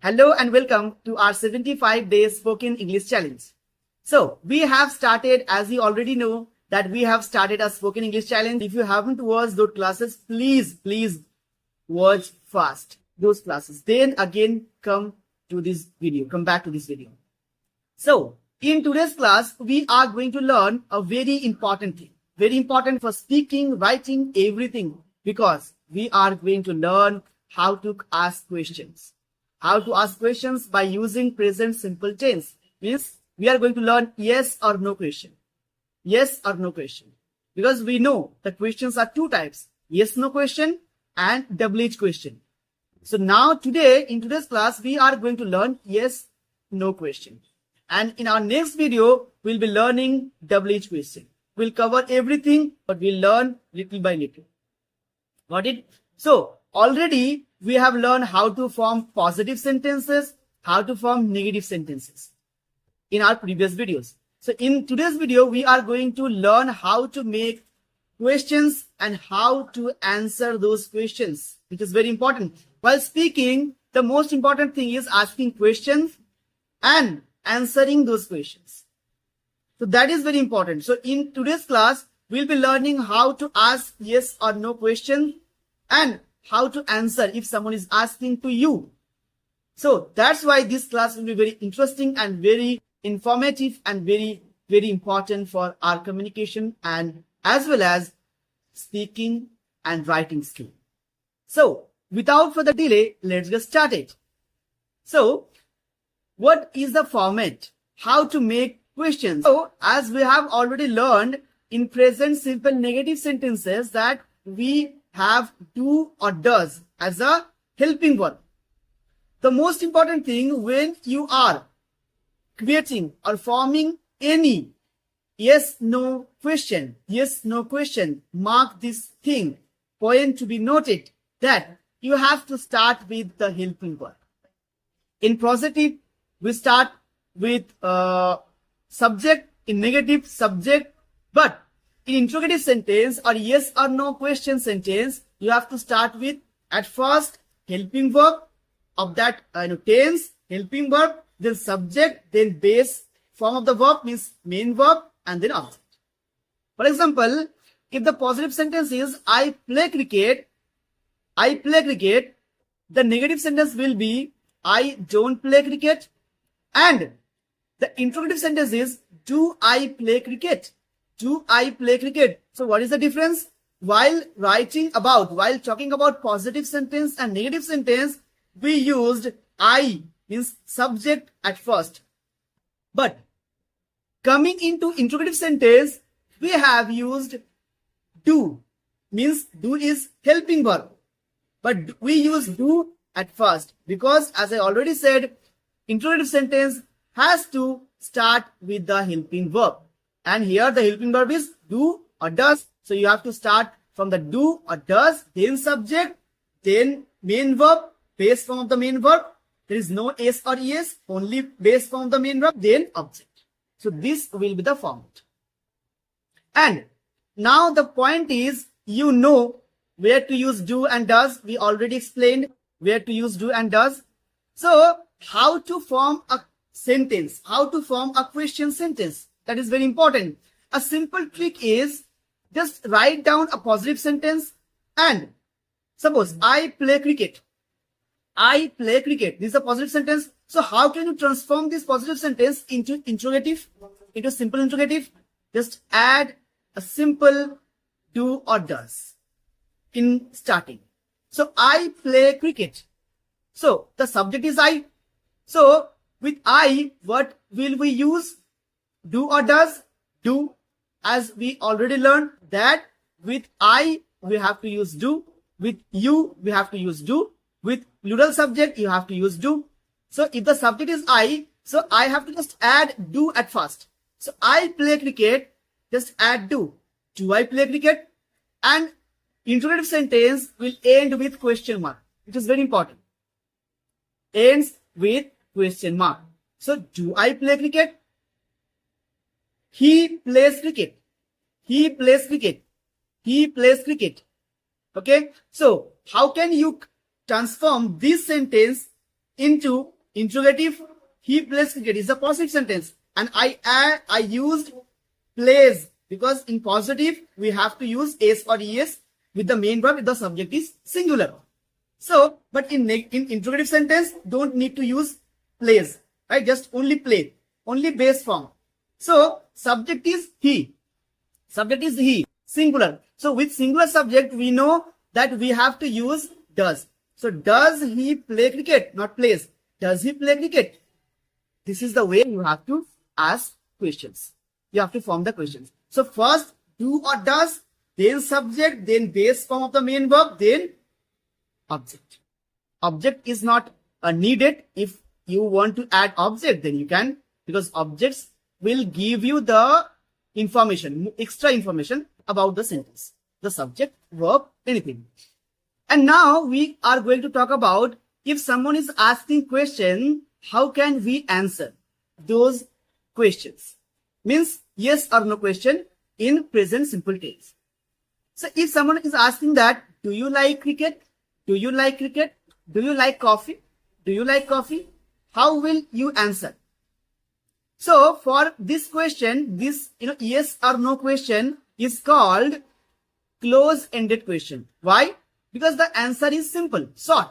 Hello and welcome to our 75 days spoken English challenge. So we have started, as you already know, that we have started a spoken English challenge. If you haven't watched those classes, please watch fast those classes. Then again come back to this video. So in today's class, we are going to learn a very important thing. Very important for speaking, writing, everything. Because we are going to learn how to ask questions. How to ask questions by using present simple tense. Means we are going to learn yes or no question. Yes or no question. Because we know the questions are two types. Yes, no question and WH question. So now today, in today's class, we are going to learn yes, no question. And in our next video, we'll be learning WH question. We'll cover everything, but we'll learn little by little. Got it? So already we have learned how to form positive sentences, how to form negative sentences in our previous videos. So in today's video, we are going to learn how to make questions and how to answer those questions, which is very important. While speaking, the most important thing is asking questions and answering those questions. So that is very important. So in today's class, we'll be learning how to ask yes or no question and how to answer if someone is asking to you. So that's why this class will be very interesting and very informative and very important for our communication and as well as speaking and writing skill. So without further delay, let's get started. So what is the format? How to make questions? So as we have already learned in present simple negative sentences that we have do or does as a helping verb. The most important thing when you are creating or forming any yes, no question, mark this thing, point to be noted that you have to start with the helping verb. In positive, we start with subject, in negative subject, but in interrogative sentence or yes or no question sentence, you have to start with at first helping verb of that tense, helping verb, then subject, then base form of the verb means main verb and then object. For example, if the positive sentence is I play cricket, the negative sentence will be I don't play cricket, and the interrogative sentence is do I play cricket? Do I play cricket? So what is the difference? While talking about positive sentence and negative sentence, we used I means subject at first. But coming into interrogative sentence, we have used do, means do is helping verb. But we use do at first because as I already said, interrogative sentence has to start with the helping verb. And here the helping verb is do or does. So you have to start from the do or does, then subject, then main verb, base form of the main verb. There is no s or es, only base form of the main verb, then object. So this will be the format. And now the point is, you know where to use do and does. We already explained where to use do and does. So how to form a sentence, how to form a question sentence. That is very important. A simple trick is just write down a positive sentence and suppose I play cricket. I play cricket. This is a positive sentence. So how can you transform this positive sentence into interrogative, into simple interrogative? Just add a simple do or does in starting. So I play cricket. So the subject is I. So with I, what will we use? Do or does? Do. As we already learned that with I, we have to use do. With you, we have to use do. With plural subject, you have to use do. So if the subject is I, so I have to just add do at first. So I play cricket, just add do. Do I play cricket? And interrogative sentence will end with question mark. It is very important. Ends with question mark. So do I play cricket? He plays cricket. He plays cricket. He plays cricket. Okay. So how can you transform this sentence into Interrogative, he plays cricket is a positive sentence. And I used plays because in positive, we have to use s or es with the main verb if the subject is singular. So, but in interrogative sentence, don't need to use plays, right? Just only play, only base form. So, subject is he. Subject is he, singular. So, with singular subject, we know that we have to use does. So, does he play cricket? Not plays. Does he play cricket? This is the way you have to ask questions. You have to form the questions. So, first, do or does, then subject, then base form of the main verb, then object. Object is not needed. If you want to add object, then you can, because objects will give you the information, extra information about the sentence, the subject, verb, anything. And now we are going to talk about if someone is asking question, how can we answer those questions? Means yes or no question in present simple tense. So if someone is asking that, do you like cricket? Do you like cricket? Do you like coffee? Do you like coffee? How will you answer? So for this question, this yes or no question is called close-ended question. Why? Because the answer is simple, short.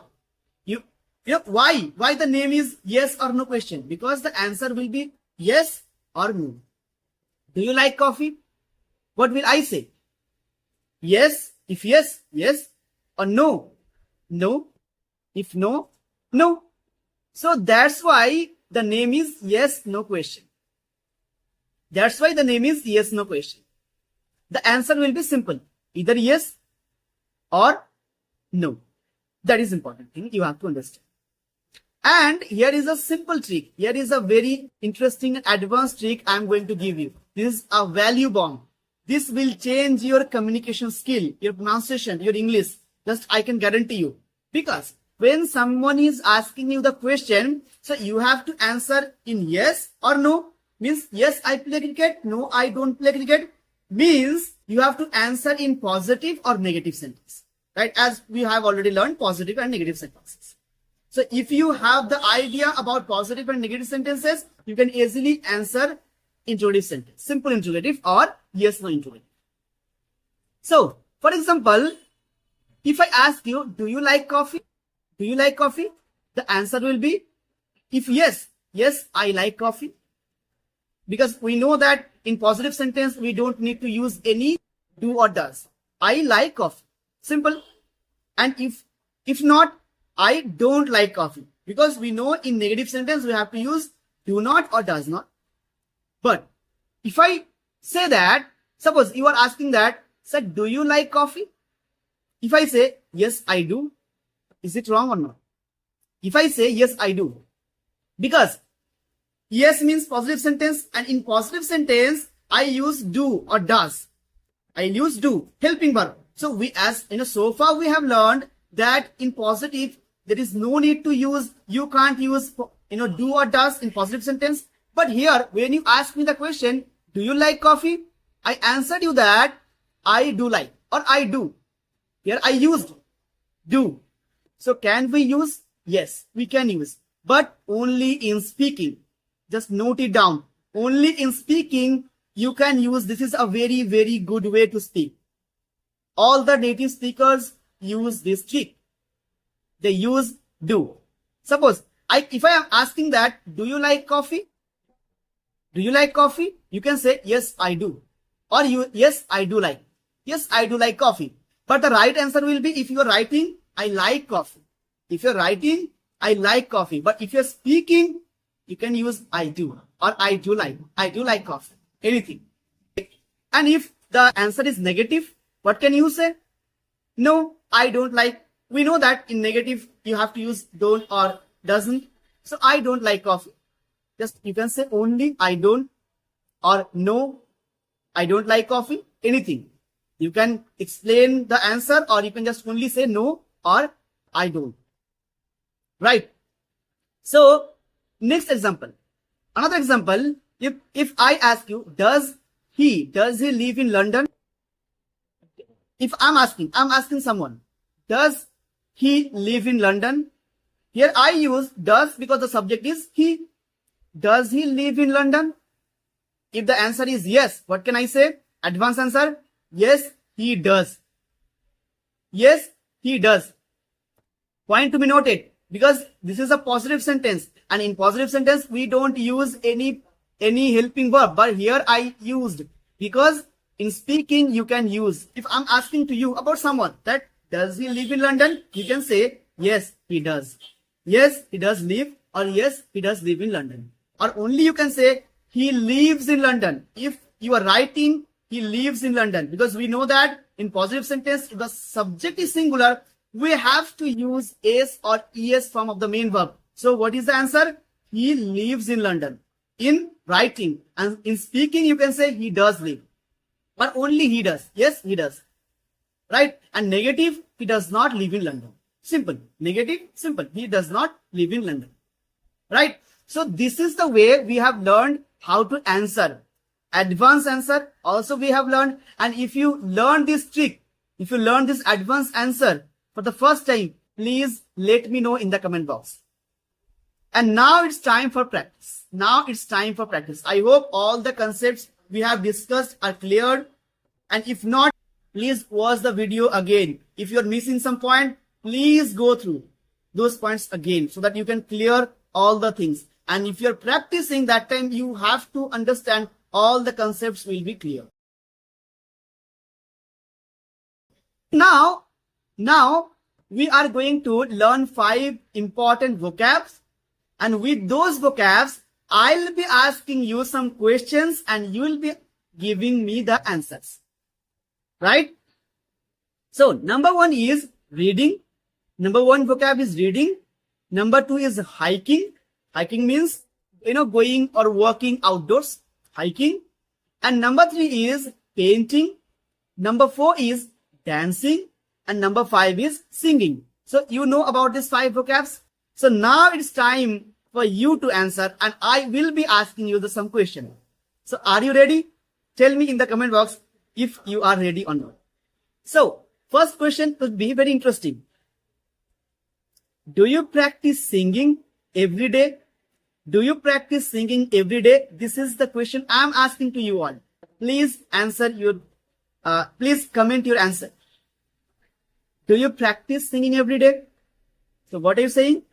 Why the name is yes or no question? Because the answer will be yes or no. Do you like coffee? What will I say? Yes. If yes, yes. Or no. No. If no, no. So that's why the name is yes, no question. That's why the name is yes, no question. The answer will be simple. Either yes or no. That is important thing you have to understand. And here is a simple trick. Here is a very interesting and advanced trick I am going to give you. This is a value bomb. This will change your communication skill, your pronunciation, your English. Just I can guarantee you. Because when someone is asking you the question, so you have to answer in yes or no. Means yes, I play cricket. No, I don't play cricket. Means you have to answer in positive or negative sentence. Right? As we have already learned positive and negative sentences. So if you have the idea about positive and negative sentences, you can easily answer interrogative sentence. Simple interrogative or yes, no interrogative. So, for example, if I ask you, do you like coffee? Do you like coffee? The answer will be, if yes, yes, I like coffee. Because we know that in positive sentence, we don't need to use any do or does. I like coffee. Simple. And if not, I don't like coffee. Because we know in negative sentence, we have to use do not or does not. But if I say that, suppose you are asking that, sir, do you like coffee? If I say, yes, I do, is it wrong or not? If I say, yes, I do, because yes means positive sentence, and in positive sentence, I use do or does. I use do, helping verb. So we, as so far we have learned that in positive, there is no need to use, you can't use, do or does in positive sentence. But here, when you ask me the question, do you like coffee? I answered you that I do like, or I do. Here I used do. So can we use? Yes, we can use, but only in speaking. Just note it down. Only in speaking, you can use. This is a very, very good way to speak. All the native speakers use this trick. They use do. Suppose, if I am asking that, do you like coffee? Do you like coffee? You can say, yes, I do. Or yes, I do like. Yes, I do like coffee. But the right answer will be, if you are writing, I like coffee. If you're writing, I like coffee. But if you're speaking, you can use I do or I do like coffee, anything. And if the answer is negative, what can you say? No, I don't like. We know that in negative, you have to use don't or doesn't. So I don't like coffee. Just you can say only I don't, or no, I don't like coffee, anything. You can explain the answer, or you can just only say no or I don't. Right? So, next example. Another example, if I ask you, does he live in London? If I'm asking someone, does he live in London? Here I use does because the subject is he. Does he live in London? If the answer is yes, what can I say? Advanced answer, yes, he does. Yes, he does. Point to be noted, because this is a positive sentence, and in positive sentence we don't use any helping verb, but here I used, because in speaking you can use. If I'm asking to you about someone that does he live in London, you can say yes, he does. Yes, he does live, or yes, he does live in London. Or only you can say he lives in London. If you are writing he lives in London, because we know that in positive sentence, if the subject is singular, we have to use s or es form of the main verb. So what is the answer? He lives in London. In writing, and in speaking you can say he does live, but only he does. Yes, he does. Right? And negative, he does not live in London. Simple. Negative, simple. He does not live in London. Right? So this is the way we have learned how to answer. Advanced answer also we have learned. And if you learn this trick, if you learn this advanced answer for the first time, please let me know in the comment box. And now it's time for practice. Now it's time for practice. I hope all the concepts we have discussed are clear. And if not, please watch the video again. If you're missing some point, please go through those points again so that you can clear all the things. And if you're practicing, that time you have to understand all the concepts will be clear. Now we are going to learn 5 important vocabs. And with those vocabs, I'll be asking you some questions and you will be giving me the answers. Right? So, number 1 is reading. Number 1 vocab is reading. Number 2 is hiking. Hiking means, going or working outdoors. Hiking. And number 3 is painting. Number 4 is dancing. And number 5 is singing. So, you know about these 5 vocabs. So, now it's time for you to answer, and I will be asking you some question. So, are you ready? Tell me in the comment box if you are ready or not. So, first question could be very interesting. Do you practice singing every day? Do you practice singing every day? This is the question I am asking to you all. Please answer please comment your answer. Do you practice singing every day? So what are you saying?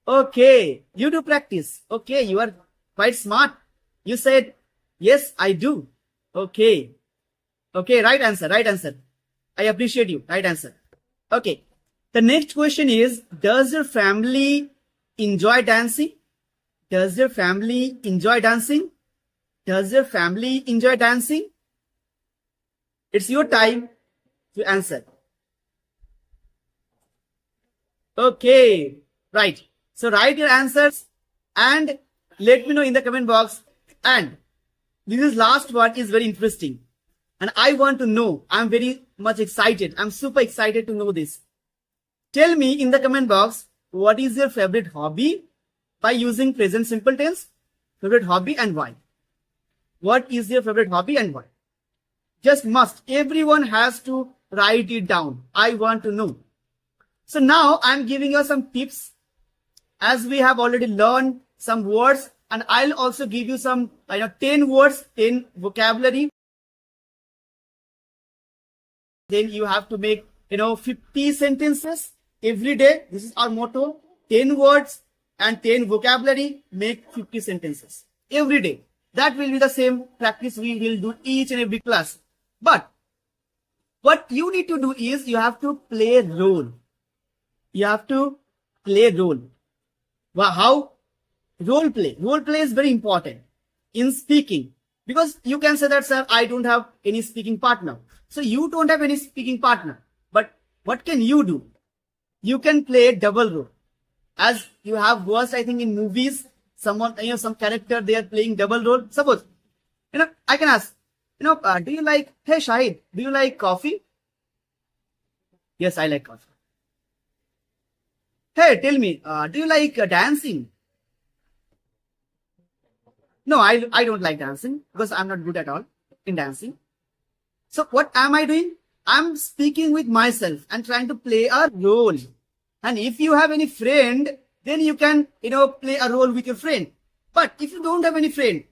Okay, you do practice. Okay, you are quite smart. You said, yes, I do. Okay. Okay, right answer, right answer. I appreciate you. Right answer. Okay. The next question is, does your family enjoy dancing? Does your family enjoy dancing? Does your family enjoy dancing? It's your time to answer. Okay, right. So write your answers and let me know in the comment box. And this is last one is very interesting. And I want to know. I'm very much excited. I'm super excited to know this. Tell me in the comment box, what is your favorite hobby by using present simple tense? Favorite hobby and why? What is your favorite hobby and why? Just must. Everyone has to write it down. I want to know. So now I'm giving you some tips, as we have already learned some words, and I'll also give you some 10 words, 10 vocabulary. Then you have to make 50 sentences every day. This is our motto. 10 words and 10 vocabulary, make 50 sentences every day. That will be the same practice we will do each and every class. But what you need to do is you have to play a role. You have to play a role. Well, how? Role play. Role play is very important in speaking. Because you can say that, sir, I don't have any speaking partner. So you don't have any speaking partner. But what can you do? You can play a double role. As you have watched, I think in movies, someone, some character, they are playing double role. Suppose, I can ask, do you like, hey Sahid, do you like coffee? Yes, I like coffee. Hey, tell me, do you like dancing? No, I don't like dancing because I'm not good at all in dancing. So what am I doing? I'm speaking with myself and trying to play a role. And if you have any friend, then you can, play a role with your friend. But if you don't have any friend,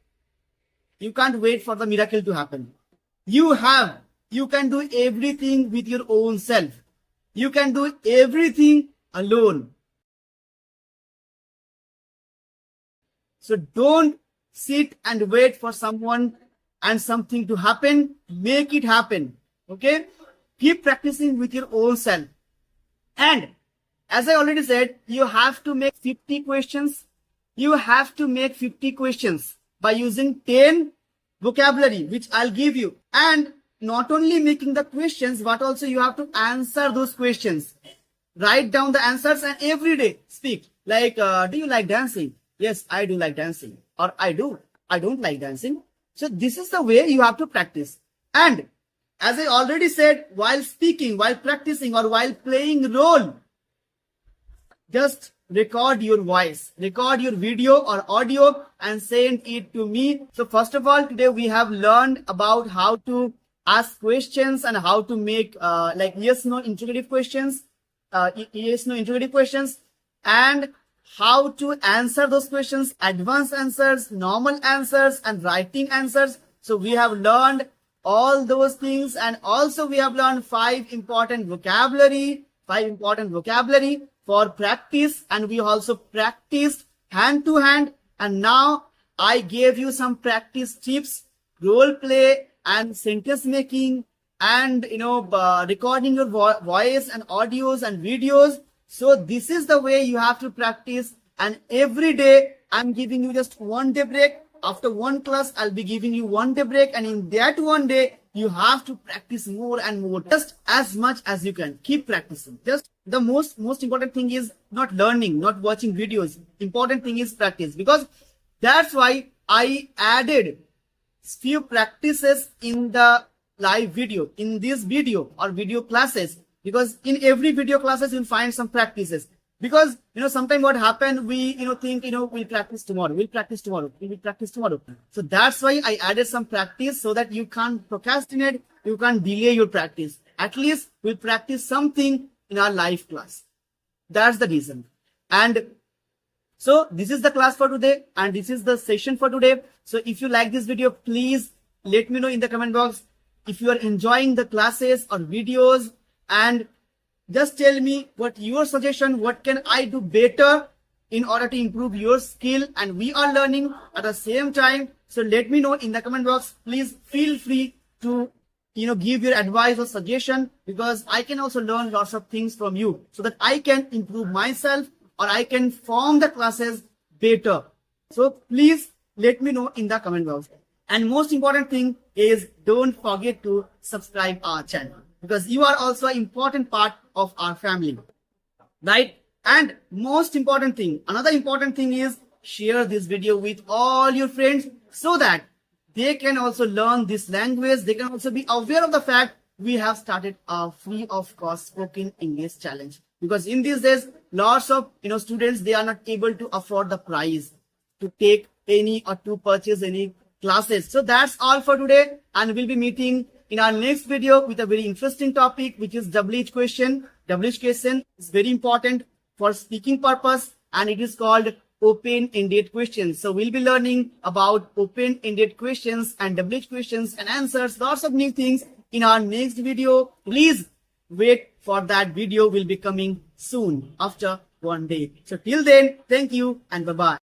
you can't wait for the miracle to happen. You can do everything with your own self. You can do everything alone. So don't sit and wait for someone and something to happen. Make it happen. Okay? Keep practicing with your own self. And as I already said, you have to make 50 questions. You have to make 50 questions by using 10 vocabulary, which I'll give you. And not only making the questions, but also you have to answer those questions. Write down the answers and every day speak. Like, do you like dancing? Yes, I do like dancing. Or I don't like dancing. So this is the way you have to practice. And as I already said, while speaking, while practicing, or while playing role, just record your voice, record your video or audio and send it to me. So first of all, today we have learned about how to ask questions and how to make like yes, no interrogative questions, yes, no interrogative questions, and how to answer those questions, advanced answers, normal answers, and writing answers. So we have learned all those things, and also we have learned 5 important vocabulary for practice, and we also practiced hand to hand. And now I gave you some practice tips, role play and sentence making, and recording your voice and audios and videos. So this is the way you have to practice. And every day I'm giving you just 1 day break. After 1 class, I'll be giving you 1 day break. And in that 1 day, you have to practice more and more, just as much as you can. Keep practicing. Just the most important thing is not learning, not watching videos. Important thing is practice, because that's why I added few practices in the live video, in this video or video classes, because in every video classes you'll find some practices. Because sometimes what happen, we think we'll practice tomorrow, we will practice tomorrow. So that's why I added some practice, so that you can't procrastinate, you can't delay your practice. At least we'll practice something in our live class. That's the reason. And so this is the class for today, and this is the session for today. So if you like this video, please let me know in the comment box if you are enjoying the classes or videos, and just tell me what your suggestion, what can I do better in order to improve your skill, and we are learning at the same time. So let me know in the comment box. Please feel free to give your advice or suggestion, because I can also learn lots of things from you, so that I can improve myself or I can form the classes better. So please let me know in the comment box. And most important thing is, don't forget to subscribe our channel, because you are also an important part of our family, right? And most important thing, another important thing is, share this video with all your friends, so that they can also learn this language. They can also be aware of the fact we have started a free of cost spoken English challenge. Because in these days, lots of students, they are not able to afford the price to take any or to purchase any classes. So that's all for today, and we'll be meeting in our next video with a very interesting topic, which is WH question. WH question is very important for speaking purpose, and it is called open-ended questions. So we'll be learning about open-ended questions and WH questions and answers, lots of new things in our next video. Please wait for that video, will be coming soon after 1 day. So till then, thank you and bye-bye.